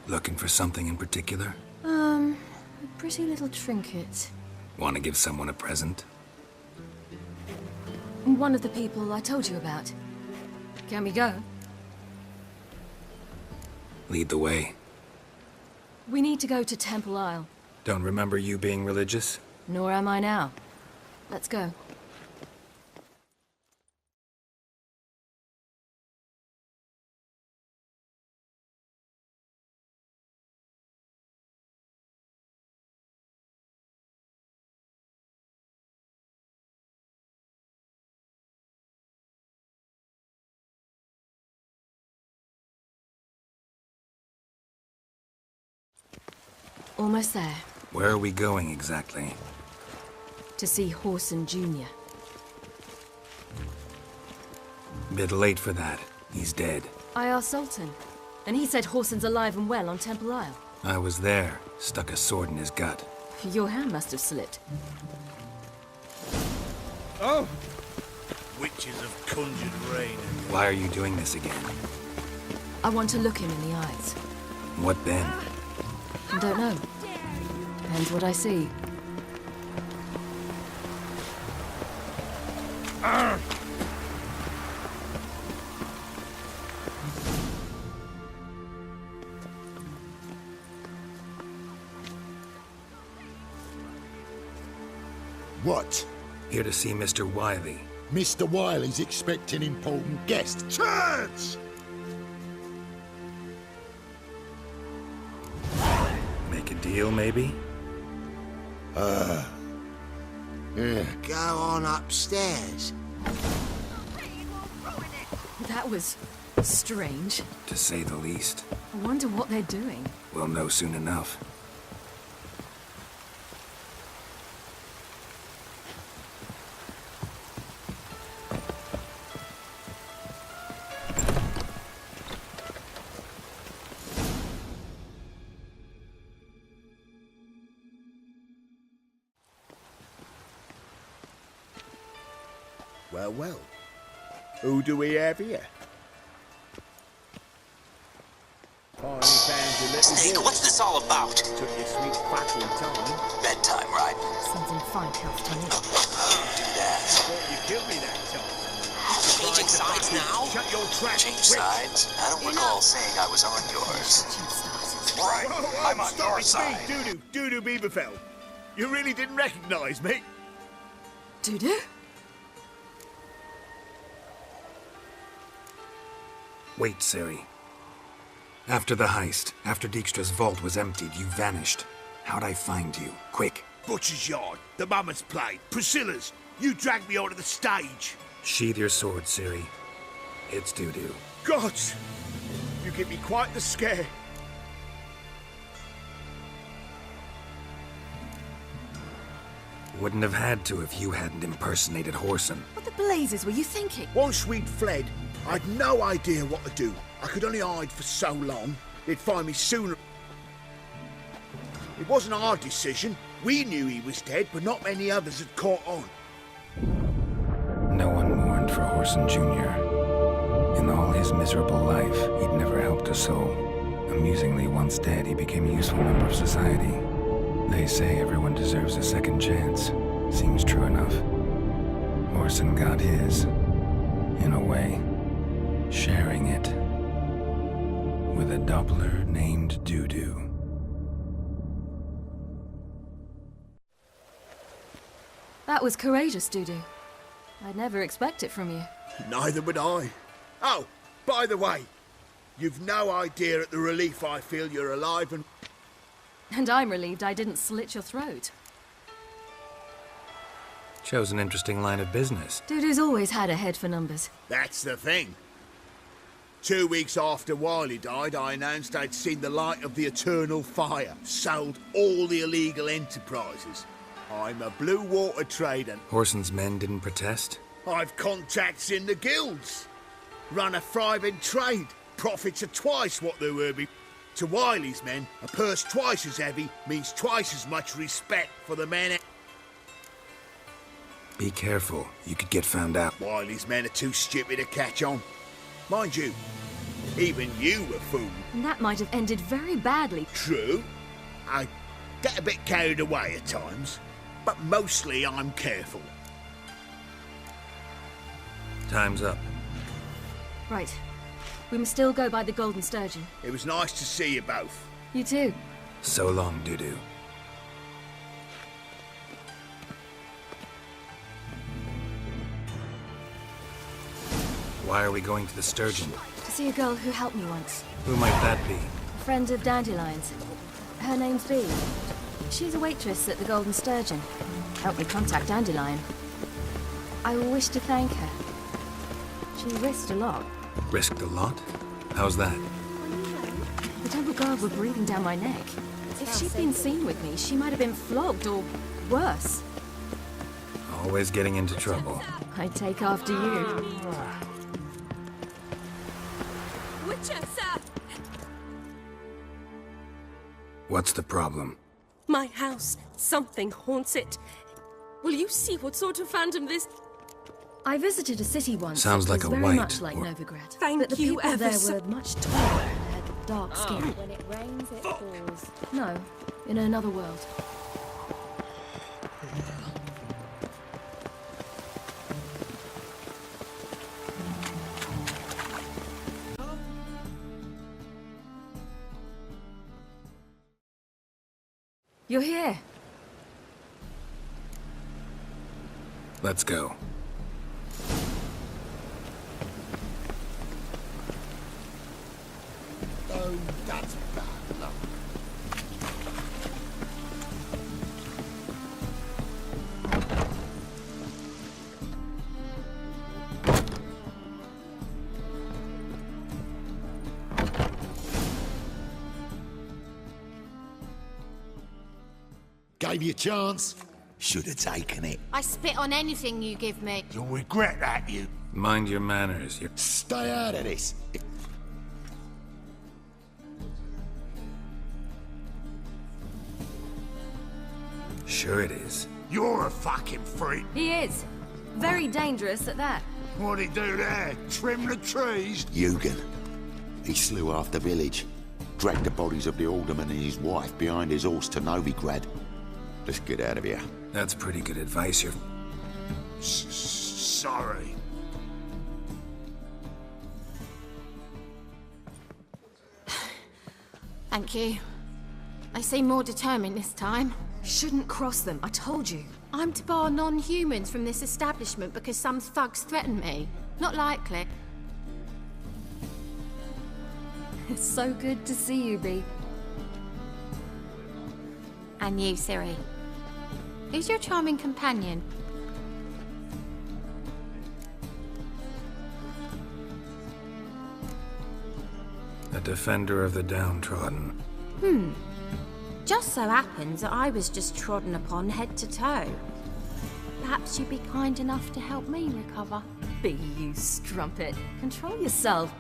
Looking for something in particular? A pretty little trinket. Want to give someone a present? One of the people I told you about. Can we go? Lead the way. We need to go to Temple Isle. Don't remember you being religious? Nor am I now. Let's go. Almost there. Where are we going exactly? To see Horson Jr. Bit late for that. He's dead. I asked Sultan, and he said Horson's alive and well on Temple Isle. I was there. Stuck a sword in his gut. Your hand must have slipped. Oh! Witches have conjured rain. Why are you doing this again? I want to look him in the eyes. What then? I don't know. Depends what I see. What? Here to see Mr. Wiley. Mr. Wiley's expecting important guests. Church! Make a deal, maybe? Yeah. Go on upstairs. That was strange. To say the least. I wonder what they're doing. We'll know soon enough. Well, well. Who do we have here? Finally found your little Snake, boy. what's this all about? Took your sweet fucking time. Bedtime, right? Seems in fine health to me. Don't do that. Thought you killed me that time. Changing sides now? Shut your trap. Change sides? I don't recall saying I was on yours. Right, I'm on your side. Dudu Bieberfeld. You really didn't recognize me? Dudu? Wait, Siri. After the heist, after Dijkstra's vault was emptied, you vanished. How'd I find you? Quick. Butcher's Yard, the Mama's Plate, Priscilla's. You dragged me onto the stage. Sheathe your sword, Siri. It's Dudu. Gods! You give me quite the scare. Wouldn't have had to if you hadn't impersonated Horson. What the blazes were you thinking? Once we'd fled, I'd no idea what to do. I could only hide for so long. They'd find me sooner. It wasn't our decision. We knew he was dead, but not many others had caught on. No one mourned for Horson Jr. In all his miserable life, he'd never helped a soul. Amusingly, once dead, he became a useful member of society. They say everyone deserves a second chance. Seems true enough. Horson got his, in a way, sharing it with a Doppler named Dudu. That was courageous, Dudu. I'd never expect it from you. Neither would I. Oh, by the way, you've no idea at the relief I feel you're alive and... And I'm relieved I didn't slit your throat. Chose an interesting line of business. Dudu's always had a head for numbers. That's the thing. 2 weeks after Wiley died, I announced I'd seen the light of the eternal fire, sold all the illegal enterprises. I'm a blue water trader. Horson's men didn't protest? I've contacts in the guilds. Run a thriving trade. Profits are twice what they were before. To Wiley's men, a purse twice as heavy means twice as much respect for the men. Be careful. You could get found out. Wiley's men are too stupid to catch on. Mind you, Even you were fooled. And that might have ended very badly. True. I get a bit carried away at times, but mostly I'm careful. Time's up. Right. We must still go by the Golden Sturgeon. It was nice to see you both. You too. So long, Dudu. Why are we going to the Sturgeon? To see a girl who helped me once. Who might that be? A friend of Dandelion's. Her name's Bee. She's a waitress at the Golden Sturgeon. Helped me contact Dandelion. I wish to thank her. She risked a lot. Risked a lot? How's that? The Temple Guard were breathing down my neck. If she'd been seen with me, she might have been flogged or worse. Always getting into trouble. I take after you. Witcher, sir! What's the problem? My house. Something haunts it. Will you see what sort of phantom this... I visited a city once. Sounds that like was a very white much like or- Novigrad. Thank but the you people ever there so- were much taller and had dark skin. When it rains, it falls. No, in another world. You're here. Let's go. Oh, that's bad luck. Gave you a chance. Should have taken it. I spit on anything you give me. You'll regret that, you. Mind your manners. You're... Stay out of this. Sure it is. You're a fucking freak. He is. Very dangerous at that. What'd he do there? Trim the trees? Eugen. He slew half the village. Dragged the bodies of the alderman and his wife behind his horse to Novigrad. Let's get out of here. That's pretty good advice. You're... Sorry. Thank you. They seem more determined this time. Shouldn't cross them, I told you. I'm to bar non-humans from this establishment because some thugs threaten me. Not likely. It's so good to see you, Bee. And you, Siri. Who's your charming companion? A defender of the downtrodden. Just so happens that I was just trodden upon head to toe. Perhaps you'd be kind enough to help me recover. Bee, you strumpet. Control yourself.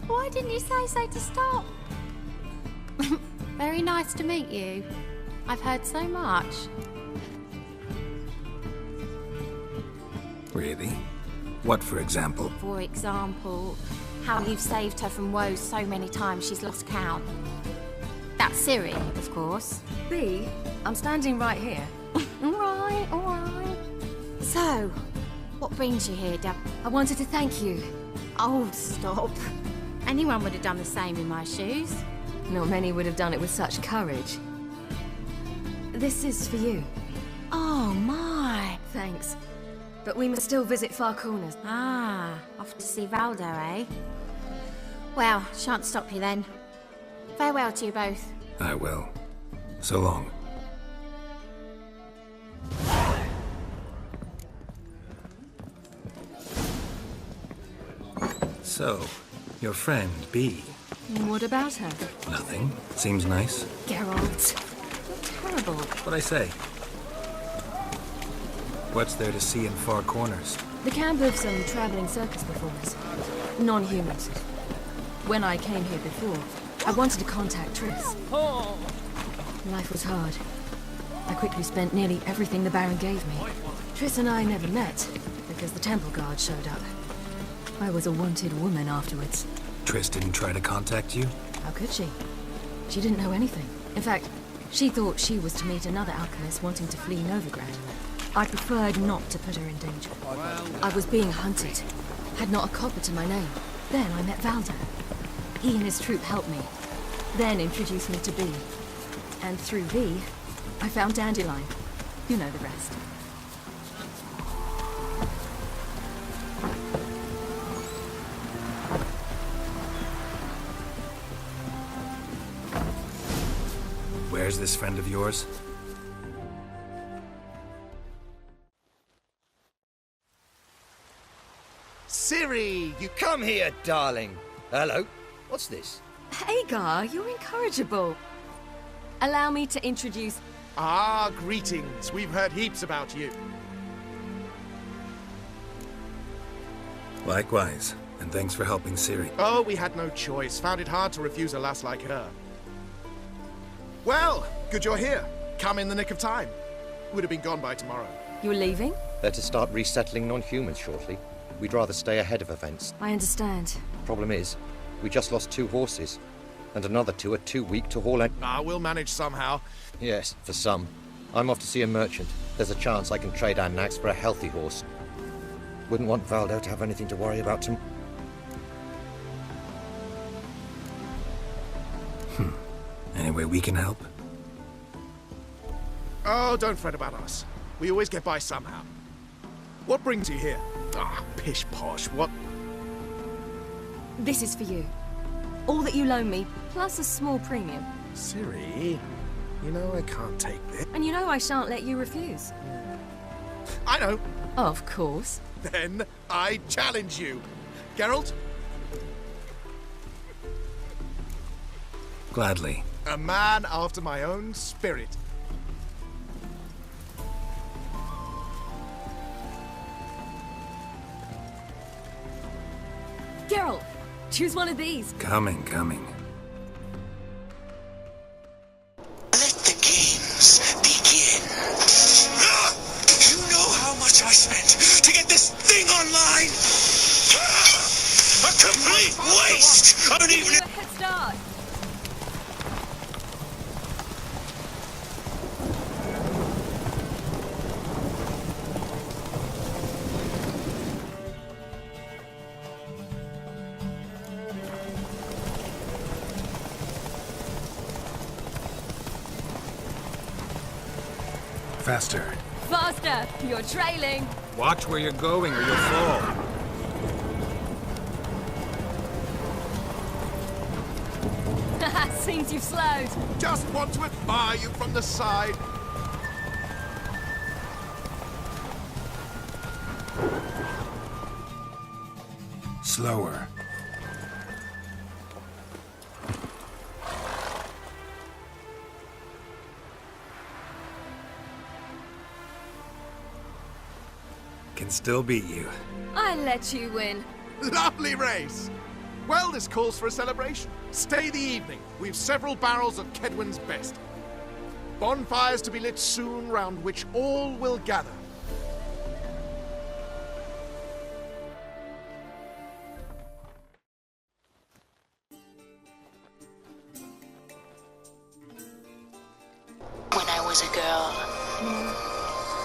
Why didn't you say so to stop? Very nice to meet you. I've heard so much. Really? What, for example? For example, how you've saved her from woes so many times she's lost count. That's Siri, of course. Bee, I'm standing right here. Alright, alright. So, what brings you here, Deb? I wanted to thank you. Oh, stop. Anyone would have done the same in my shoes. Not many would have done it with such courage. This is for you. Oh, my. Thanks. But we must still visit Far Corners. Ah, off to see Valdo, eh? Well, shan't stop you then. Farewell to you both. I will. So long. So, your friend, Bee. What about her? Nothing. Seems nice. Geralt. You're terrible. What'd I say? What's there to see in Far Corners? The camp of some traveling circus performers. Non-humans. When I came here before, I wanted to contact Triss. Life was hard. I quickly spent nearly everything the Baron gave me. Triss and I never met, because the temple guard showed up. I was a wanted woman afterwards. Triss didn't try to contact you? How could she? She didn't know anything. In fact, she thought she was to meet another alchemist wanting to flee Novigrad. I preferred not to put her in danger. I was being hunted. Had not a copper to my name. Then I met Valdo. He and his troop helped me. Then introduced me to B. And through B, I found Dandelion. You know the rest. Where's this friend of yours? Ciri, you come here, darling. Hello. What's this? Hagar, you're incorrigible. Allow me to introduce... Ah, greetings. We've heard heaps about you. Likewise, and thanks for helping Ciri. Oh, we had no choice. Found it hard to refuse a lass like her. Well, good you're here. Come in the nick of time. Would have been gone by tomorrow. You're leaving? They're to start resettling non-humans shortly. We'd rather stay ahead of events. I understand. Problem is, we just lost 2 horses, and another 2 are too weak to haul out. Ah, we'll manage somehow. Yes, for some. I'm off to see a merchant. There's a chance I can trade our nags for a healthy horse. Wouldn't want Valdo to have anything to worry about him. Any way we can help? Oh, don't fret about us. We always get by somehow. What brings you here? Ah, pish posh, what? This is for you. All that you loan me, plus a small premium. Ciri, you know I can't take this. And you know I shan't let you refuse. I know. Of course. Then I challenge you. Geralt, Gladly. a man after my own spirit. Geralt, choose one of these. Coming. Let the games begin. You know how much I spent to get this thing online? A complete waste of an evening. A head start. Faster. Faster! You're trailing! Watch where you're going or you'll fall. Seems you've slowed. Just want to admire you from the side. Slower. Can still beat you. I let you win. Lovely race. Well, this calls for a celebration. Stay the evening. We've several barrels of Kedwen's best. Bonfires to be lit soon, round which all will gather. When I was a girl,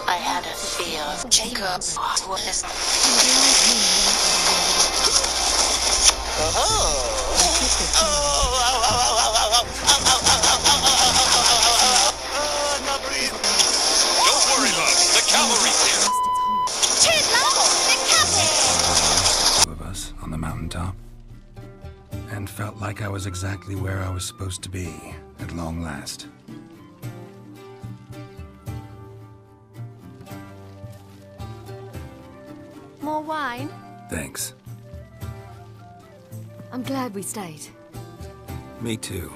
I had a fear Jacob's heart was... Don't worry, love. The cavalry's here. Too low! The captain! Two of us on the mountaintop. And felt like I was exactly where I was supposed to be, at long last. More wine? Thanks. I'm glad we stayed. Me too.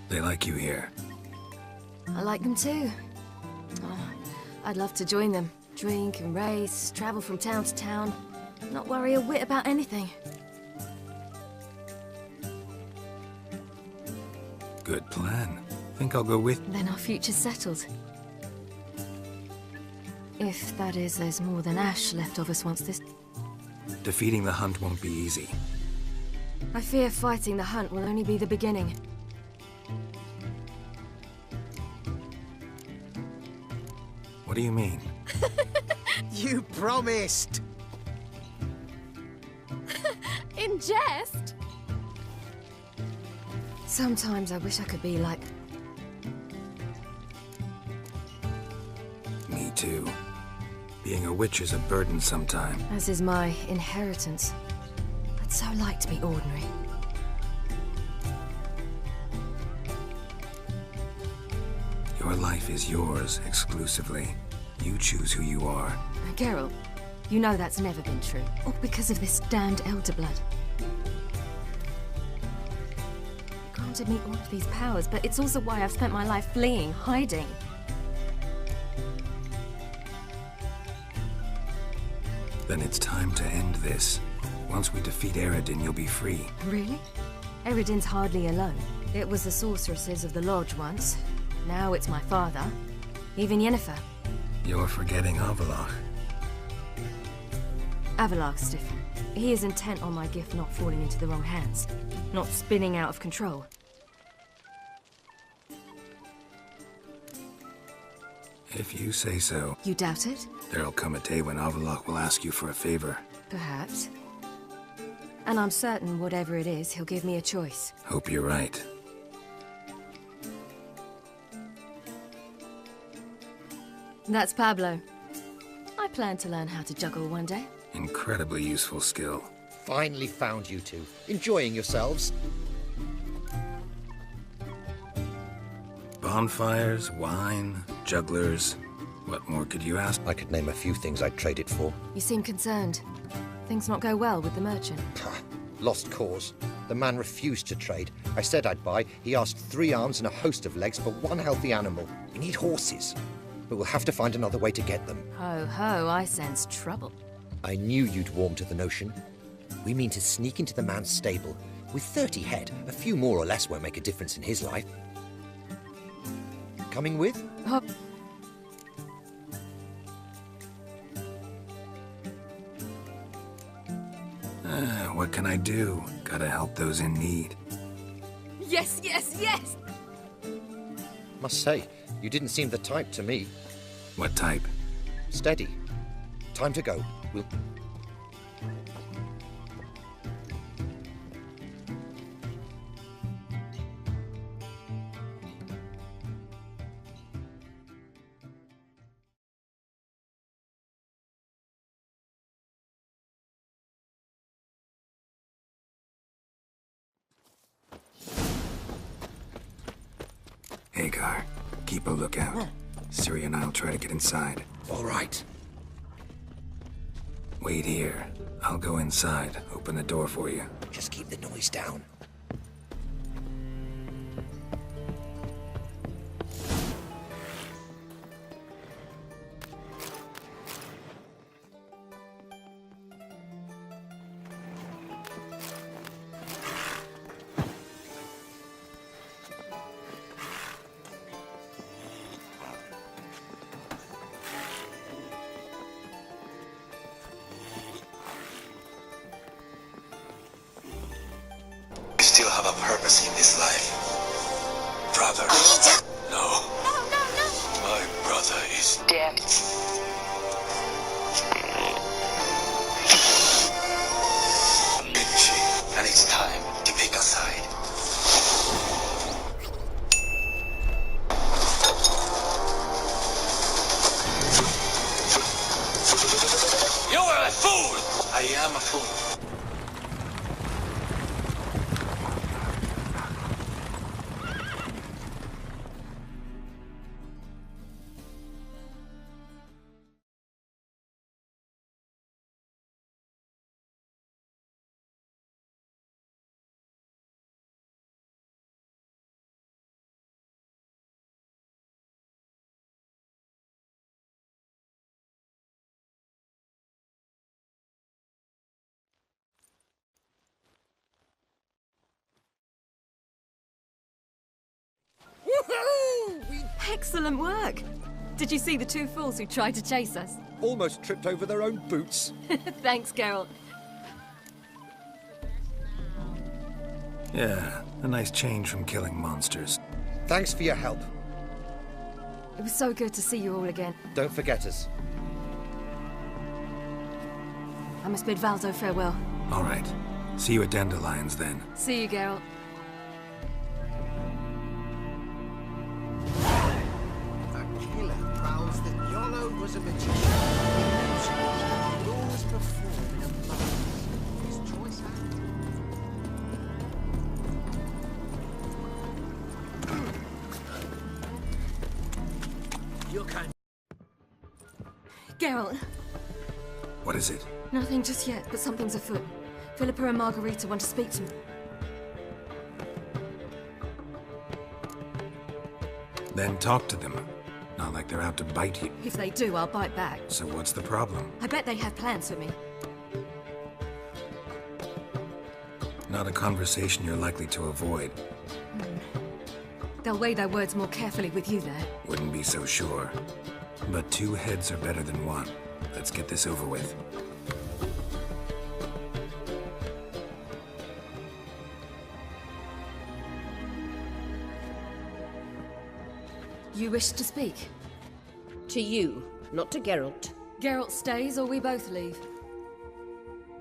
They like you here. I like them too. Oh, I'd love to join them. Drink and race, travel from town to town. Not worry a whit about anything. Good plan. Think I'll go with... Then our future's settled. If, that is, there's more than ash left of us once this... Defeating the hunt won't be easy. I fear fighting the hunt will only be the beginning. What do you mean? You promised! In jest? Sometimes I wish I could be like... Me too. Being a witch is a burden sometime. As is my inheritance. I'd so like to be ordinary. Your life is yours exclusively. You choose who you are. Geralt, you know that's never been true. All because of this damned elder blood. It granted me all of these powers, but it's also why I've spent my life fleeing, hiding. Then it's time to end this. Once we defeat Eredin, you'll be free. Really? Eredin's hardly alone. It was the sorceresses of the Lodge once. Now it's my father. Even Yennefer. You're forgetting Avalok. Avalok's different. He is intent on my gift not falling into the wrong hands. Not spinning out of control. If you say so. You doubt it? There'll come a day when Avalok will ask you for a favor. Perhaps. And I'm certain whatever it is, he'll give me a choice. Hope you're right. That's Pablo. I plan to learn how to juggle one day. Incredibly useful skill. Finally found you two. Enjoying yourselves? Bonfires, wine, jugglers. What more could you ask? I could name a few things I'd trade it for. You seem concerned. Things not go well with the merchant. Lost cause. The man refused to trade. I said I'd buy. He asked 3 arms and a host of legs for 1 healthy animal. We need horses. But we'll have to find another way to get them. Ho ho, I sense trouble. I knew you'd warm to the notion. We mean to sneak into the man's stable. With 30 head, a few more or less won't make a difference in his life. Coming with? Oh. What can I do? Gotta help those in need. Yes, yes, yes! Must say, you didn't seem the type to me. What type? Steady. Time to go. We'll... Hagar, keep a lookout. Ciri and I'll try to get inside. All right. Wait here. I'll go inside. Open the door for you. Just keep the noise down. You still have a purpose in this life. Brother. No. No. My brother is dead. And it's time to pick a side. You are a fool! I am a fool. Excellent work. Did you see the two fools who tried to chase us? Almost tripped over their own boots. Thanks, Geralt. Yeah, a nice change from killing monsters. Thanks for your help. It was so good to see you all again. Don't forget us. I must bid Valdo farewell. All right. See you at Dandelions, then. See you, Geralt. A killer prowls that Yolo was a magician. He would always perform in a mask. His choice act. You can. Geralt, What is it? nothing just yet, but something's afoot. Philippa and Margarita want to speak to me. Then talk to them. Not like they're out to bite you. If they do, I'll bite back. So what's the problem? I bet they have plans for me. Not a conversation you're likely to avoid. They'll weigh their words more carefully with you there. Wouldn't be so sure. But two heads are better than one. Let's get this over with. You wish to speak? To you, not to Geralt. Geralt stays or we both leave?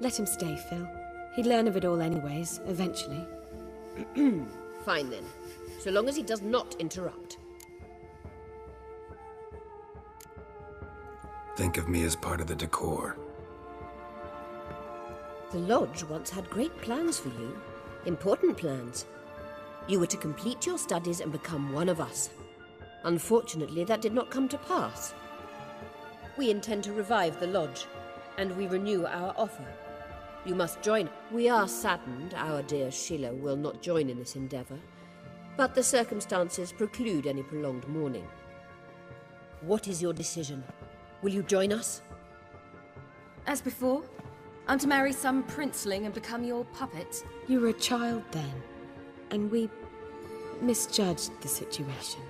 Let him stay, Phil. He'd learn of it all anyways, eventually. Fine then, so long as he does not interrupt. Think of me as part of the decor. The Lodge once had great plans for you. Important plans. You were to complete your studies and become one of us. Unfortunately, that did not come to pass. We intend to revive the Lodge, and we renew our offer. You must join. We are saddened our dear Sheila will not join in this endeavor, but the circumstances preclude any prolonged mourning. What is your decision? Will you join us? As before, I'm to marry some princeling and become your puppet. You were a child then, and we misjudged the situation.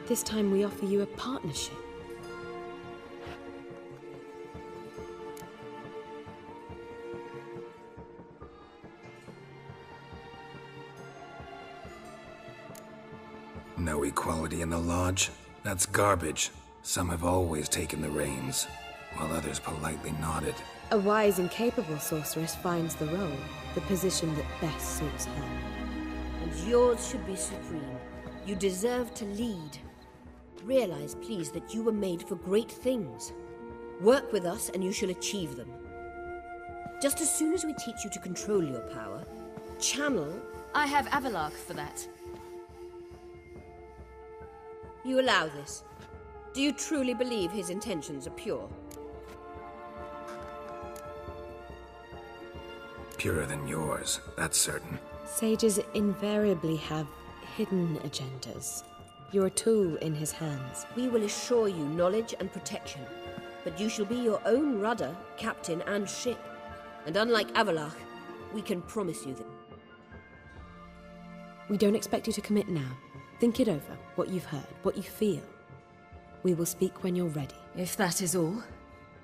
This time we offer you a partnership. No equality in the Lodge? That's garbage. Some have always taken the reins, while others politely nodded. A wise and capable sorceress finds the role, the position that best suits her. And yours should be supreme. You deserve to lead. Realize, please, that you were made for great things. Work with us and you shall achieve them. Just as soon as we teach you to control your power, channel... I have Avalark for that. You allow this. Do you truly believe his intentions are pure? Purer than yours, that's certain. Sages invariably have hidden agendas. You're a tool in his hands. We will assure you knowledge and protection, but you shall be your own rudder, captain, and ship. And unlike Avalark, we can promise you that. We don't expect you to commit now. Think it over, what you've heard, what you feel. We will speak when you're ready. If that is all.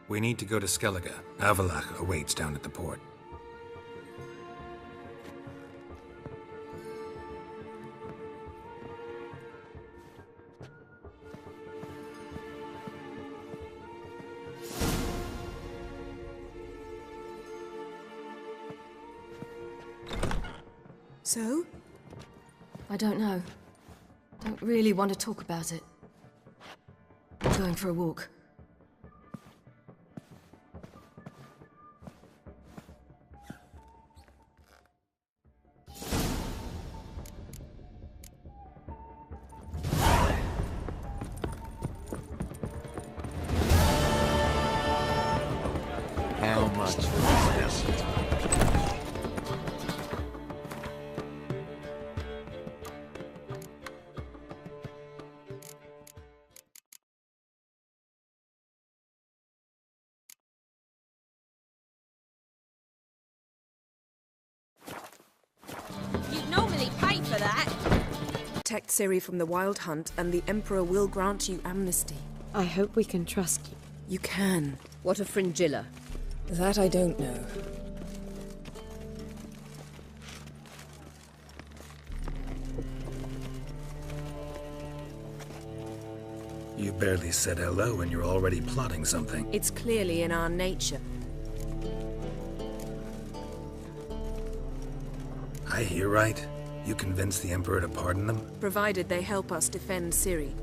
We need to go to Skellige. Avalach awaits down at the port. So? I don't know. Don't really want to talk about it. I'm going for a walk. How much for this vessel? protect Ciri from the Wild Hunt, and the Emperor will grant you amnesty. I hope we can trust you. You can. What of Fringilla? That I don't know. You barely said hello and you're already plotting something. It's clearly in our nature. I hear right? You convinced the Emperor to pardon them? Provided they help us defend Ciri.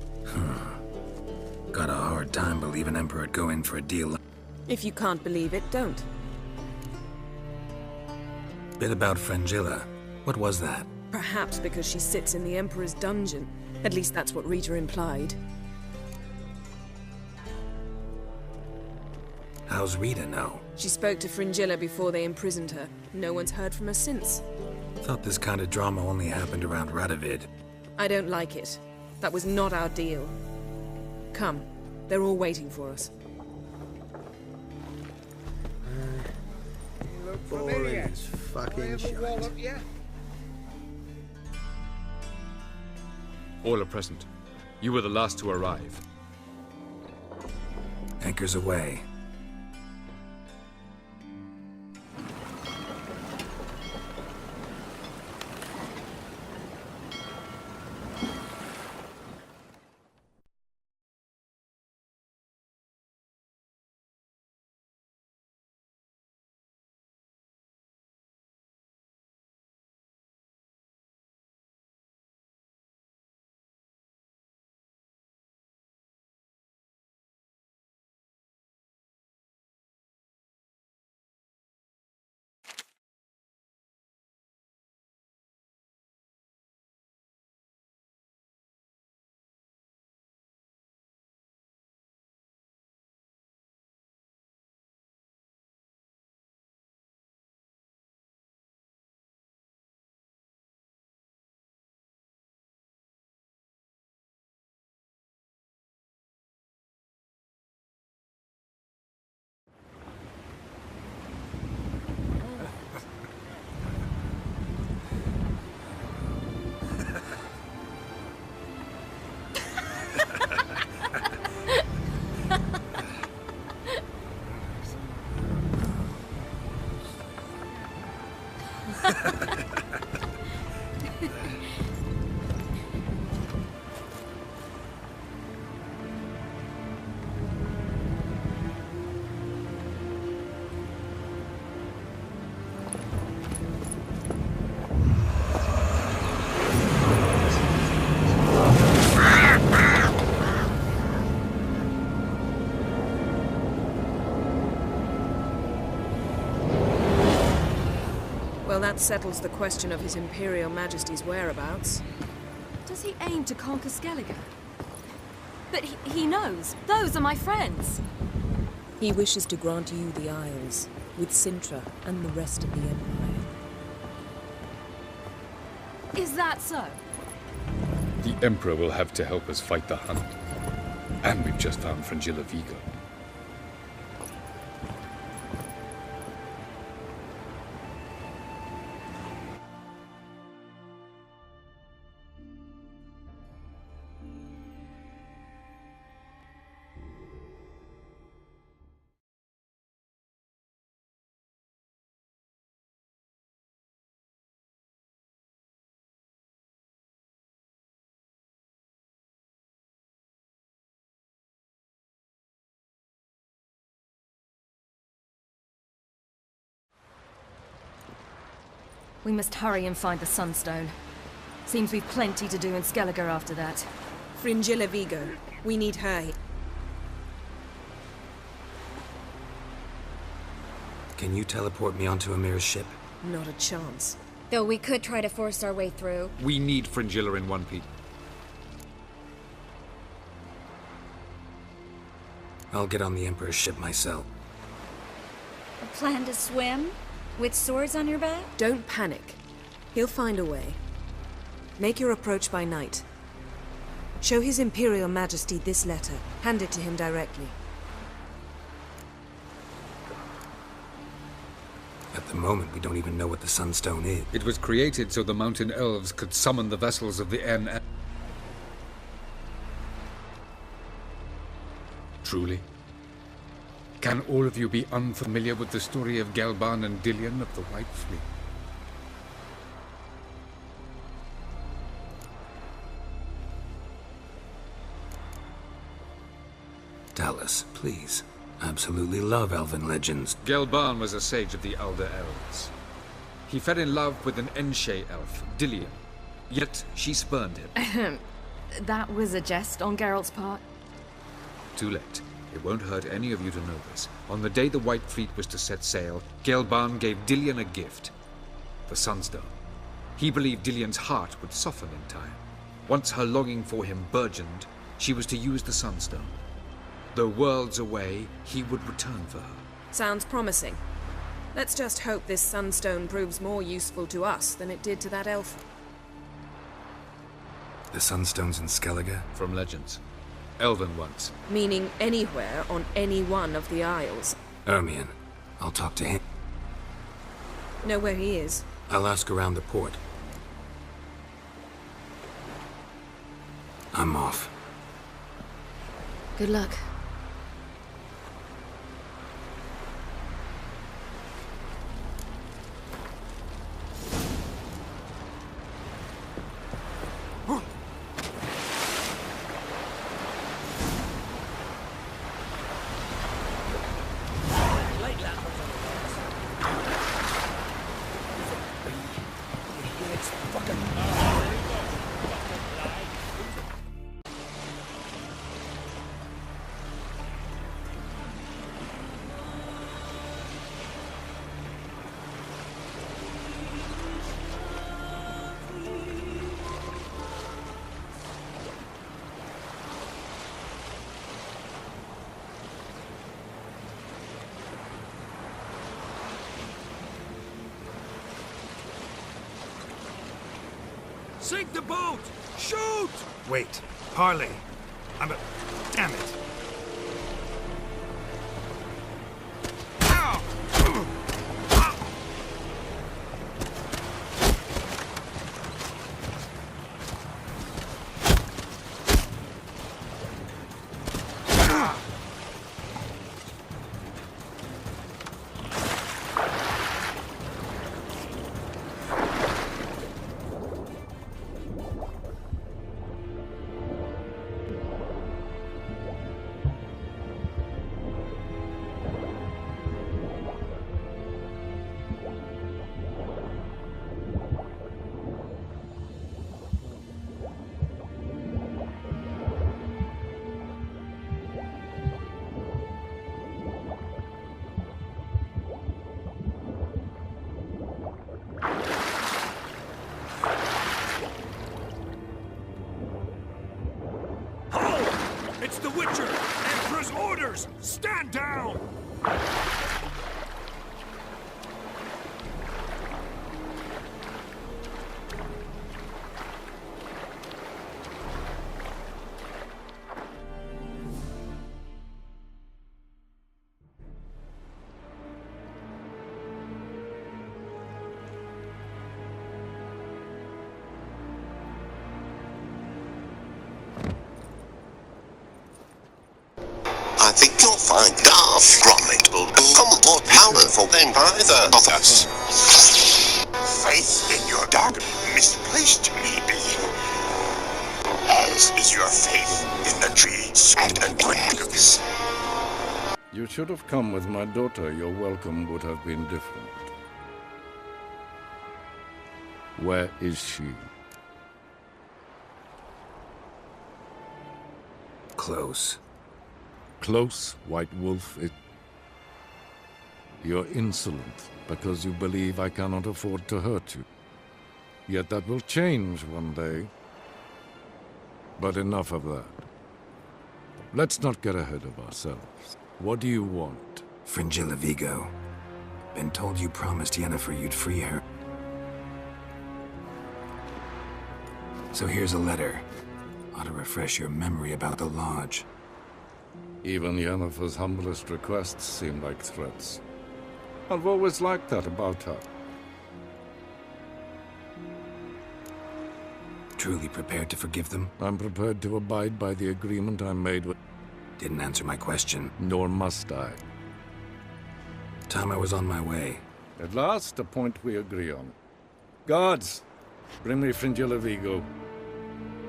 Got a hard time believing Emperor would go in for a deal. If you can't believe it, don't. Bit about Fringilla. What was that? Perhaps because she sits in the Emperor's dungeon. At least that's what Rita implied. How's Rita know? She spoke to Fringilla before they imprisoned her. No one's heard from her since. Thought this kind of drama only happened around Radovid. I don't like it. That was not our deal. Come. They're all waiting for us. Boring as fucking shite. All are present. You were the last to arrive. Anchors away. Well, that settles the question of His Imperial Majesty's whereabouts. Does he aim to conquer Skellige? But he knows. Those are my friends. He wishes to grant you the Isles, with Sintra and the rest of the Empire. Is that so? The Emperor will have to help us fight the Hunt. And we've just found Fringilla Vigo. We must hurry and find the Sunstone. Seems we've plenty to do in Skellige after that. Fringilla Vigo. We need her. Can you teleport me onto Amir's ship? Not a chance. Though we could try to force our way through. We need Fringilla in one piece. I'll get on the Emperor's ship myself. A plan to swim? With swords on your back? Don't panic. He'll find a way. Make your approach by night. Show His Imperial Majesty this letter. Hand it to him directly. At the moment, we don't even know what the Sunstone is. It was created so the Mountain Elves could summon the vessels of the NN. Truly? Can all of you be unfamiliar with the story of Gelban and Dillion of the White Fleet? Tell us, please. Absolutely love elven legends. Gelban was a sage of the Elder Elves. He fell in love with an Enshe elf, Dillion. Yet she spurned him. That was a jest on Geralt's part. Too late. It won't hurt any of you to know this. On the day the White Fleet was to set sail, Gelban gave Dillion a gift. The Sunstone. He believed Dillion's heart would soften in time. Once her longing for him burgeoned, she was to use the Sunstone. Though worlds away, he would return for her. Sounds promising. Let's just hope this sunstone proves more useful to us than it did to that elf. The Sunstones in Skellige? From legends. Elven ones. Meaning anywhere on any one of the Isles. Ermion. I'll talk to him. Know where he is? I'll ask around the port. I'm off. Good luck. Sink the boat! Shoot! Wait. Parley. Damn it. It's the Witcher! Emperor's orders! Stand down! I think you'll find Darth Gromit will become more powerful than either of us. Faith in your dog misplaced, maybe. As is your faith in the trees and dragons. You should have come with my daughter. Your welcome would have been different. Where is she? Close. Close, White Wolf. You're insolent because you believe I cannot afford to hurt you. Yet that will change one day. But enough of that. Let's not get ahead of ourselves. What do you want? Fringilla Vigo. Been told you promised Yennefer you'd free her. So here's a letter. Ought to refresh your memory about the Lodge. Even Yennefer's humblest requests seem like threats. I've always liked that about her. Truly prepared to forgive them? I'm prepared to abide by the agreement I made with... Didn't answer my question. Nor must I. Time I was on my way. At last, a point we agree on. Guards, bring me Fringilla Vigo.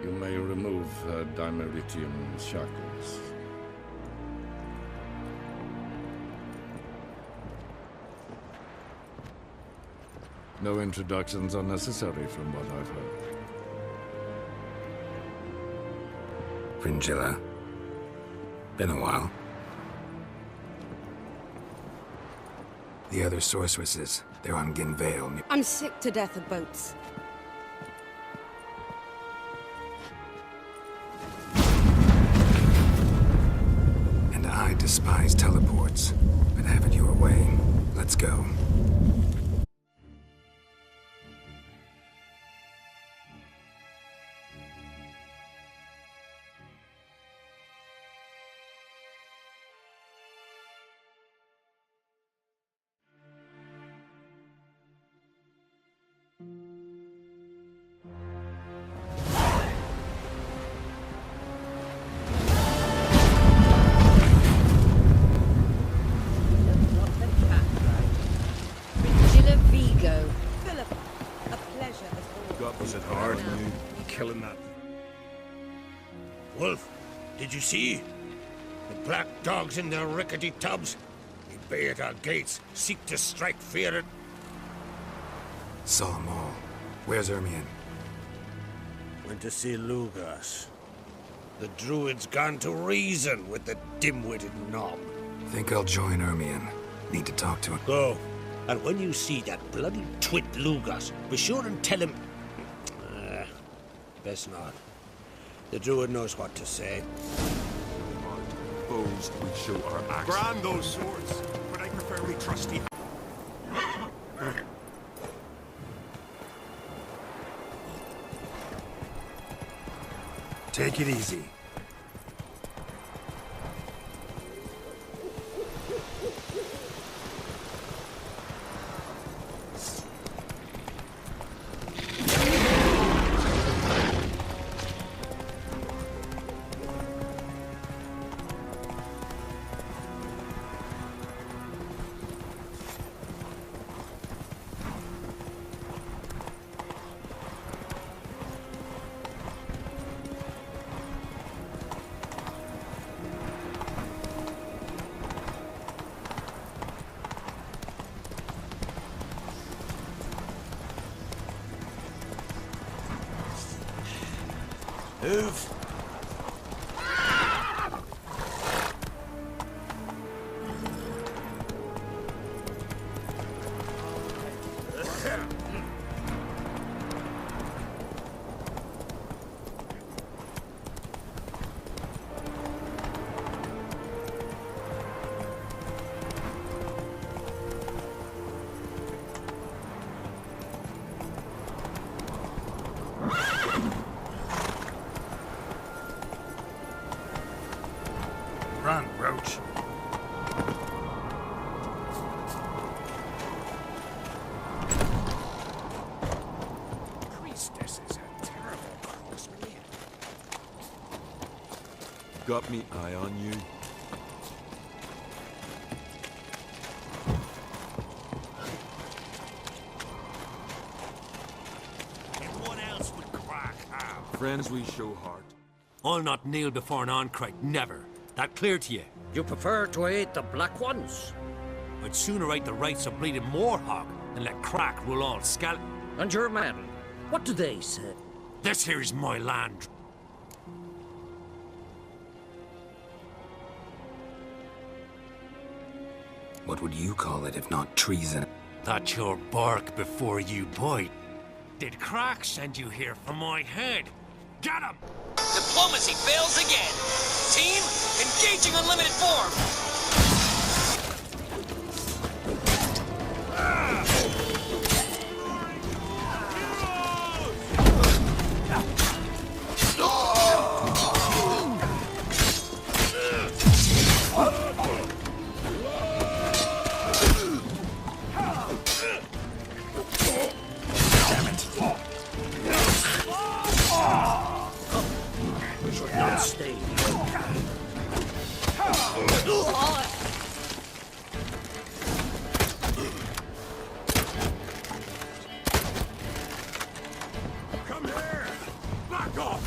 You may remove her dimeritium shackles. No introductions are necessary from what I've heard. Fringilla. Been a while. The other sorceresses, they're on Ginvale. I'm sick to death of boats. And I despise teleports. But have it your way. Let's go. Fringilla Vigo. Philip, a pleasure as always. God, was it hard? Killing that. Wolf, did you see? The black dogs in their rickety tubs. They bay at our gates, seek to strike fear and... Saw them all. Where's Ermion? Went to see Lugas. The druid's gone to reason with the dim-witted knob. Think I'll join Ermion. Need to talk to him. Go. And when you see that bloody twit Lugas, be sure and tell him... best not. The druid knows what to say. Bows, we show our axe. Brand those swords, but I prefer me trusty. Take it easy. Move. Run, Roach. Priestess is a terrible crossman. Got me eye on you. Everyone else would crack out. Friends we show heart. I'll not kneel before an Oncrite, never. That clear to you? You prefer to aid the Black Ones? I'd sooner right the rights of bleeding Moorhog than let crack rule all Scal... And your men, what do they say? This here is my land. What would you call it if not treason? That's your bark before you bite. Did crack send you here for my head? Get him! Diplomacy fails again. Team, engaging unlimited form. We should not stay here. Go!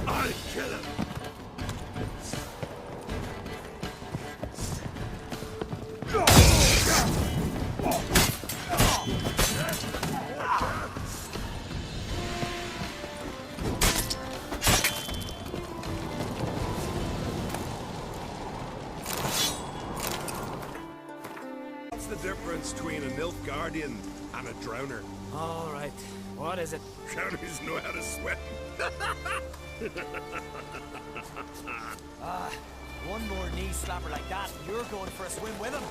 I'll kill him! What's the difference between a Nilfgaardian and a drowner? All right. What is it? Drowners know how to swim. One more knee slapper like that, and you're going for a swim with him.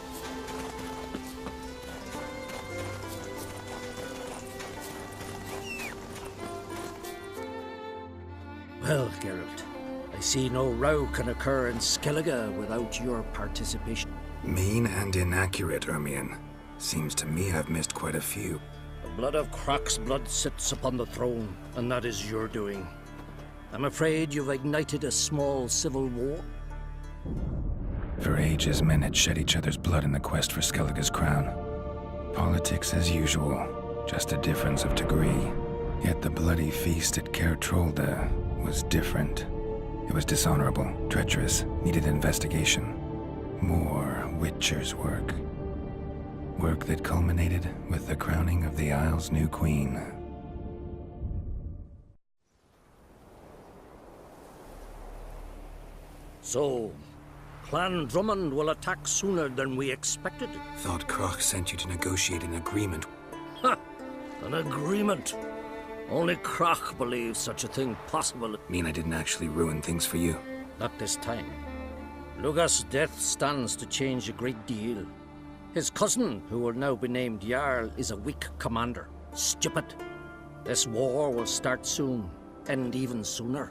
Well, Geralt, I see no row can occur in Skellige without your participation. Mean and inaccurate, Ermion. Seems to me I've missed quite a few. The blood of Croc's blood sits upon the throne, and that is your doing. I'm afraid you've ignited a small civil war. For ages, men had shed each other's blood in the quest for Skellige's crown. Politics as usual, just a difference of degree. Yet the bloody feast at Caer Trolda was different. It was dishonorable, treacherous, needed investigation. More Witcher's work. Work that culminated with the crowning of the Isle's new queen. So, Clan Drummond will attack sooner than we expected. Thought Croc sent you to negotiate an agreement. Ha! An agreement? Only Croc believes such a thing possible. Mean I didn't actually ruin things for you? Not this time. Luga's death stands to change a great deal. His cousin, who will now be named Jarl, is a weak commander. Stupid. This war will start soon, end even sooner.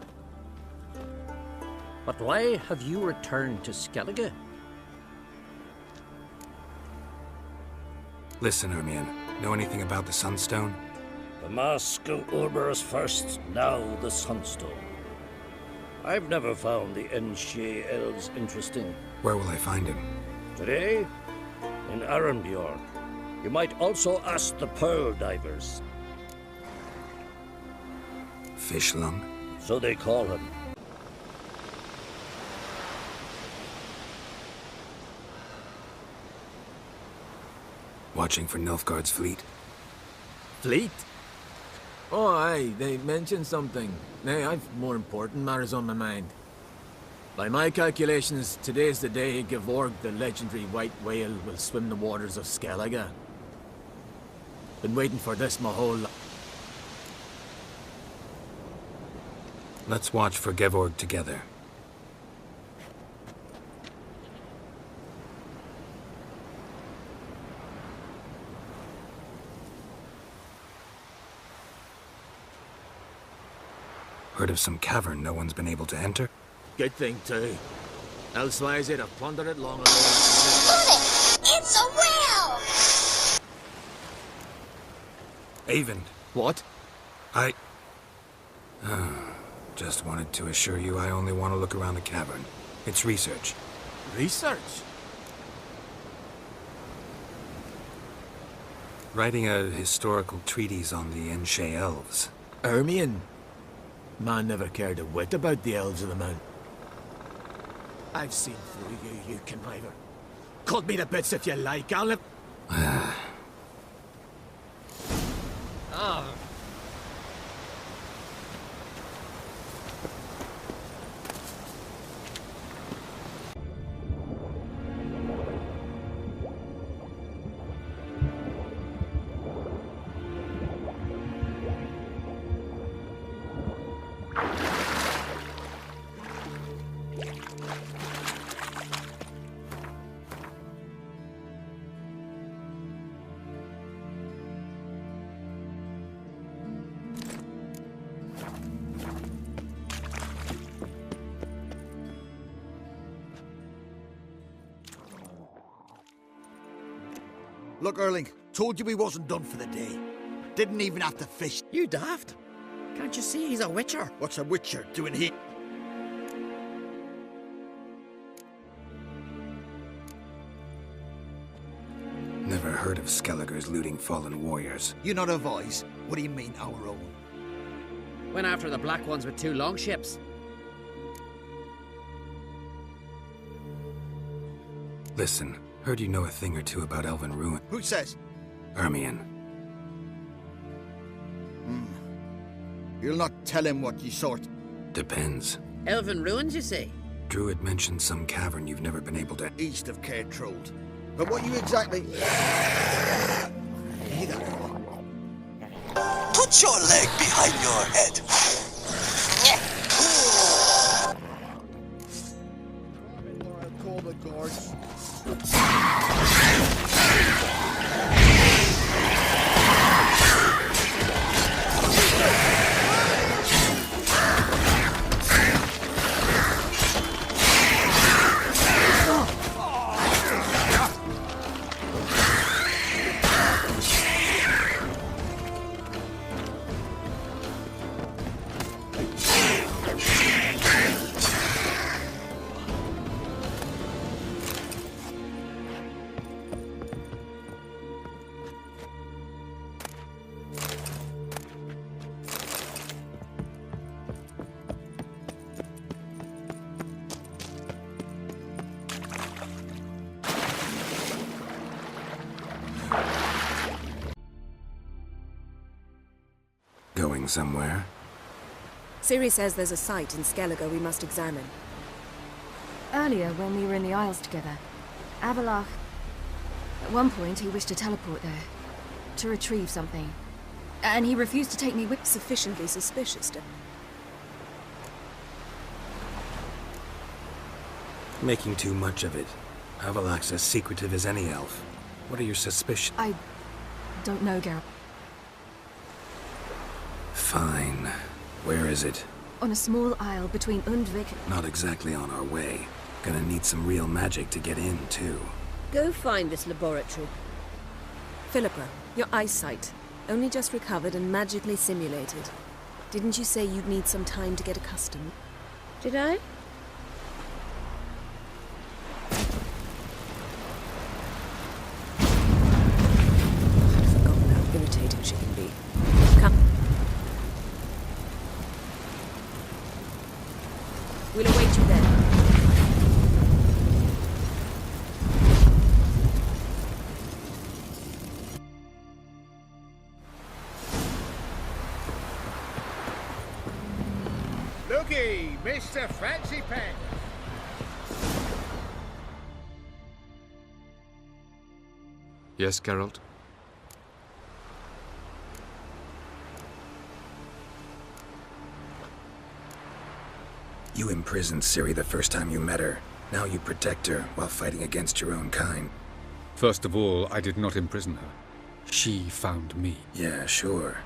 But why have you returned to Skellige? Listen, Ermion. Know anything about the Sunstone? The Mask of Urberus first, now the Sunstone. I've never found the Enshe elves interesting. Where will I find him? Today, in Arenbjorn. You might also ask the Pearl Divers. Fishlung? So they call him. Watching for Nilfgaard's fleet. Fleet? Oh, aye, they mentioned something. Nay, I've more important matters on my mind. By my calculations, today's the day Gevorg, the legendary white whale, will swim the waters of Skellige. Been waiting for this my whole life. Let's watch for Gevorg together. Heard of some cavern no one's been able to enter? Good thing, too. Elsewise, they'd have plundered it long ago. It's a whale! Avon. What? Just wanted to assure you I only want to look around the cavern. It's research. Research? Writing a historical treatise on the Enshe elves. Ermion? Man never cared a whit about the elves of the mountain. I've seen through you, you conniver. Cut me to bits if you like, I'll live. Look, Erling, told you we wasn't done for the day. Didn't even have to fish. You daft? Can't you see he's a witcher? What's a witcher doing here? Never heard of Skelligers looting fallen warriors. You not advise? What do you mean, our own? Went after the black ones with 2 longships. Listen, heard you know a thing or two about Elven Ruin. Who says? Ermion. You'll not tell him what ye sort. Depends. Elven ruins, you say? Druid mentioned some cavern you've never been able to... East of Cairtrold. But what you exactly... Put your leg behind your head. I'll call the guards. Going somewhere? Ciri says there's a site in Skellige we must examine. Earlier, when we were in the Isles together, Avalach... At one point, he wished to teleport there. To retrieve something. And he refused to take me with... Sufficiently suspicious, Making too much of it. Avalach's as secretive as any elf. What are your suspicions? I... don't know, Geralt. Fine. Where is it? On a small isle between Undvik... Not exactly on our way. Gonna need some real magic to get in, too. Go find this laboratory. Philippa, your eyesight. Only just recovered and magically simulated. Didn't you say you'd need some time to get accustomed? Did I? I've forgotten how irritating she can be. Come. We'll await you there. Looky, Mr. Fancy Pants. Yes, Geralt? You imprisoned Ciri the first time you met her. Now you protect her while fighting against your own kind. First of all, I did not imprison her. She found me. Yeah, sure.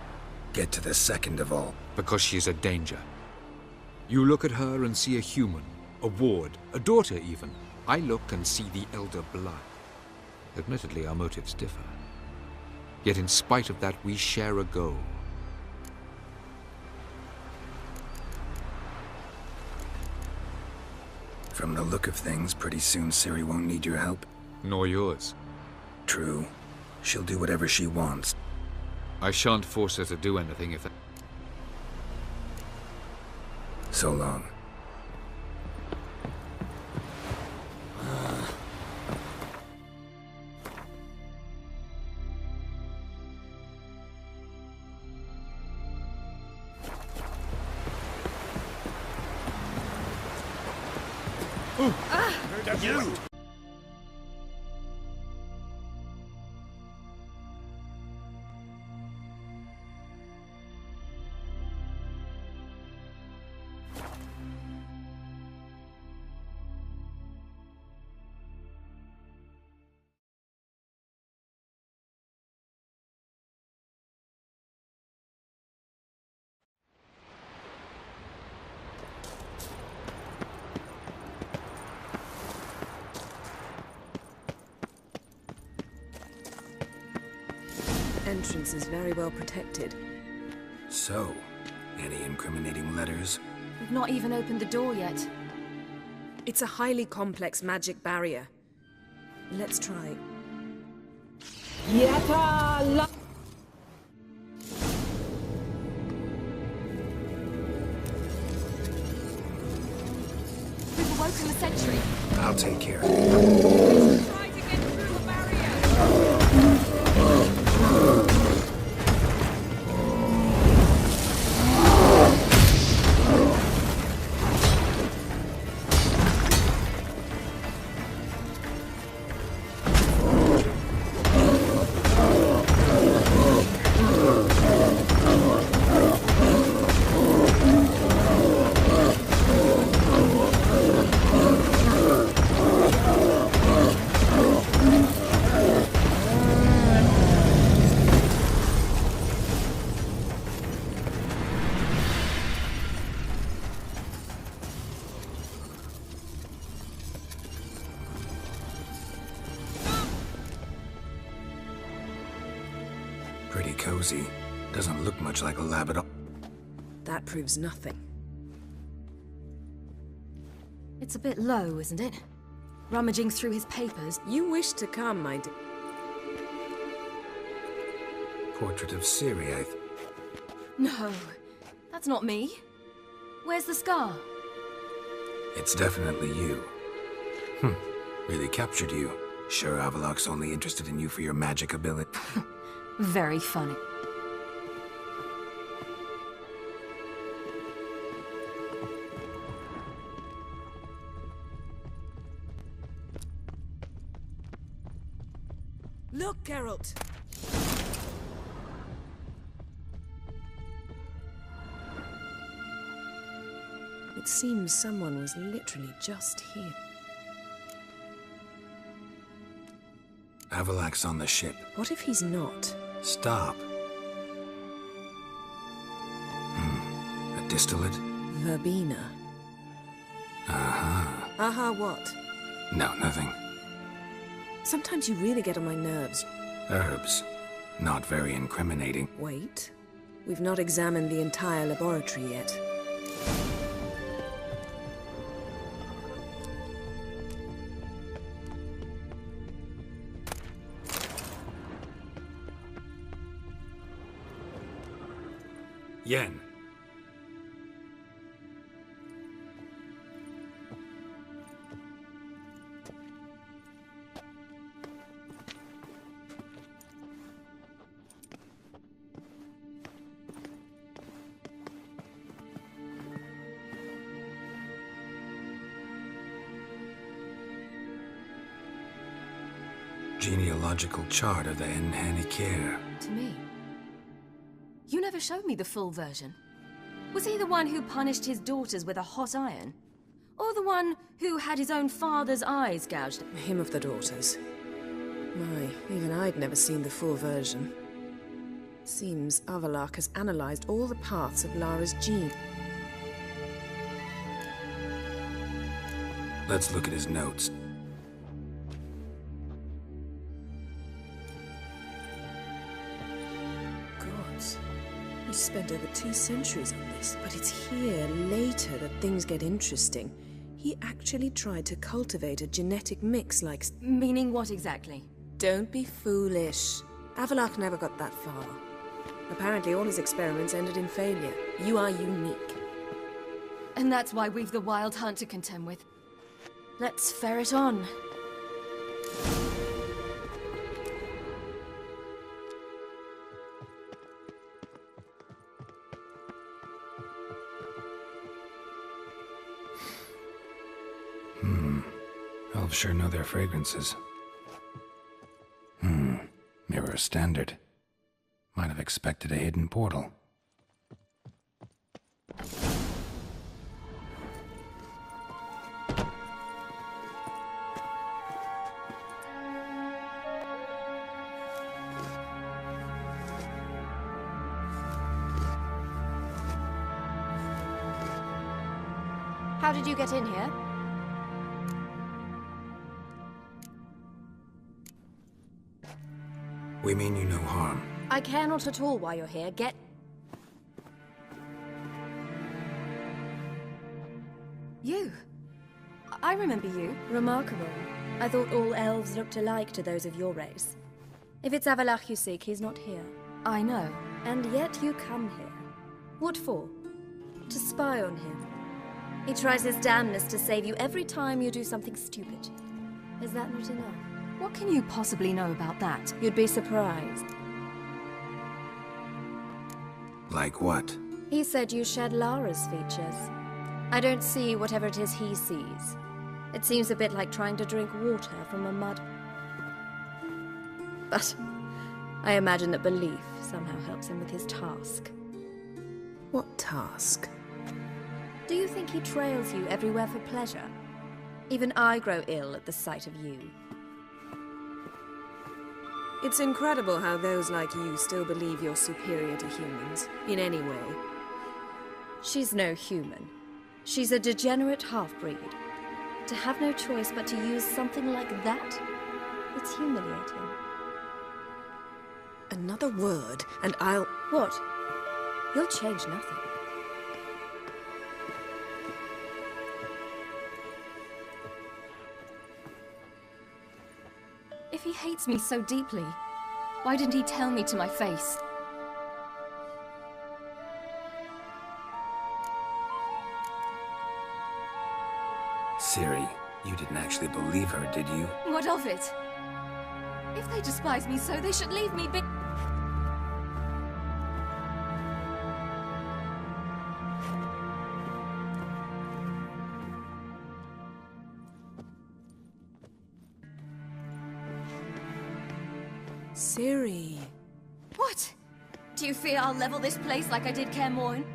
Get to the second of all. Because she is a danger. You look at her and see a human, a ward, a daughter even. I look and see the elder blood. Admittedly, our motives differ. Yet in spite of that, we share a goal. From the look of things, pretty soon Ciri won't need your help. Nor yours. True. She'll do whatever she wants. I shan't force her to do anything if... So long. You! Entrance is very well protected. So, any incriminating letters? We've not even opened the door yet. It's a highly complex magic barrier. Let's try. woken the sentry. I'll take care of it. Try to get through the barrier. Pretty cozy. Doesn't look much like a lab at all. That proves nothing. It's a bit low, isn't it? Rummaging through his papers. You wish to come, my dear. Portrait of Siri, No, that's not me. Where's the scar? It's definitely you. Really captured you. Sure Avalok's only interested in you for your magic ability. Very funny. Look, Geralt! It seems someone was literally just here. Avalok's on the ship. What if he's not? Stop. A distillate? Verbena. Aha. Aha, what? No, nothing. Sometimes you really get on my nerves. Herbs. Not very incriminating. Wait. We've not examined the entire laboratory yet. Yen. Genealogical chart of the Enhanikir. To me. You never showed me the full version. Was he the one who punished his daughters with a hot iron? Or the one who had his own father's eyes gouged? Him of the daughters. My, even I'd never seen the full version. Seems Avalok has analyzed all the parts of Lara's gene. Let's look at his notes. Gods. He spent over 2 centuries on this, but it's here, later, that things get interesting. He actually tried to cultivate a genetic mix like... Meaning what exactly? Don't be foolish. Avalok never got that far. Apparently all his experiments ended in failure. You are unique. And that's why we've the Wild Hunt to contend with. Let's ferret on. Elves sure know their fragrances. Mirror standard. Might have expected a hidden portal. How did you get in here? We mean you no harm. I care not at all why you're here. Get... You. I remember you. Remarkable. I thought all elves looked alike to those of your race. If it's Avalok you seek, he's not here. I know. And yet you come here. What for? To spy on him. He tries his damnedest to save you every time you do something stupid. Is that not enough? What can you possibly know about that? You'd be surprised. Like what? He said you shared Lara's features. I don't see whatever it is he sees. It seems a bit like trying to drink water from a mud. But I imagine that belief somehow helps him with his task. What task? Do you think he trails you everywhere for pleasure? Even I grow ill at the sight of you. It's incredible how those like you still believe you're superior to humans, in any way. She's no human. She's a degenerate half-breed. To have no choice but to use something like that, it's humiliating. Another word, and I'll... What? You'll change nothing. If he hates me so deeply, why didn't he tell me to my face? Ciri, you didn't actually believe her, did you? What of it? If they despise me so, they should leave me be- Ciri. What? Do you fear I'll level this place like I did Kaer Morhen?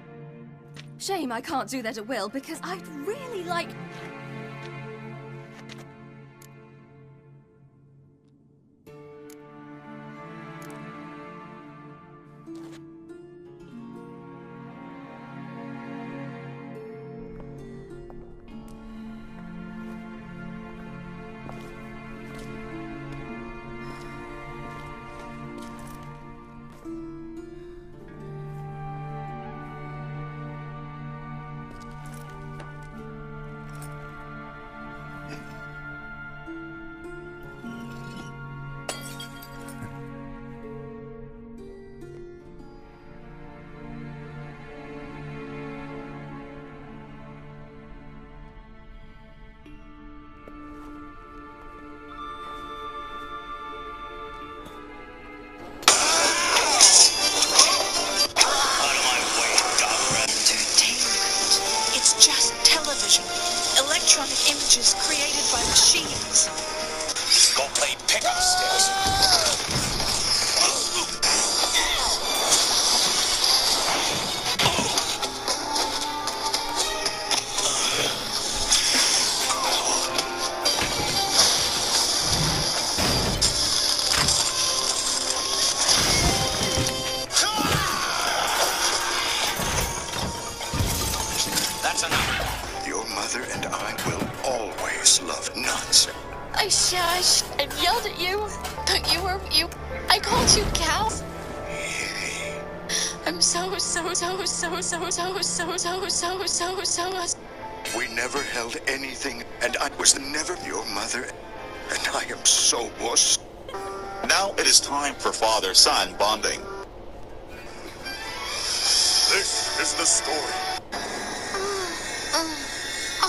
Shame I can't do that at will, because I'd really like... Electronic images created by machines. Go play pickup sticks. That's enough. Your mother and I will always love nuts. I yelled at you. I called you cow. I'm so. We never held anything, and I was never your mother, and I am so wuss. Now it is time for father-son bonding. This is the story.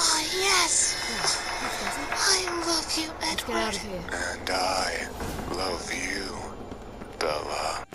Oh, yes. I love you, Edward. Get out of here. And I love you, Bella.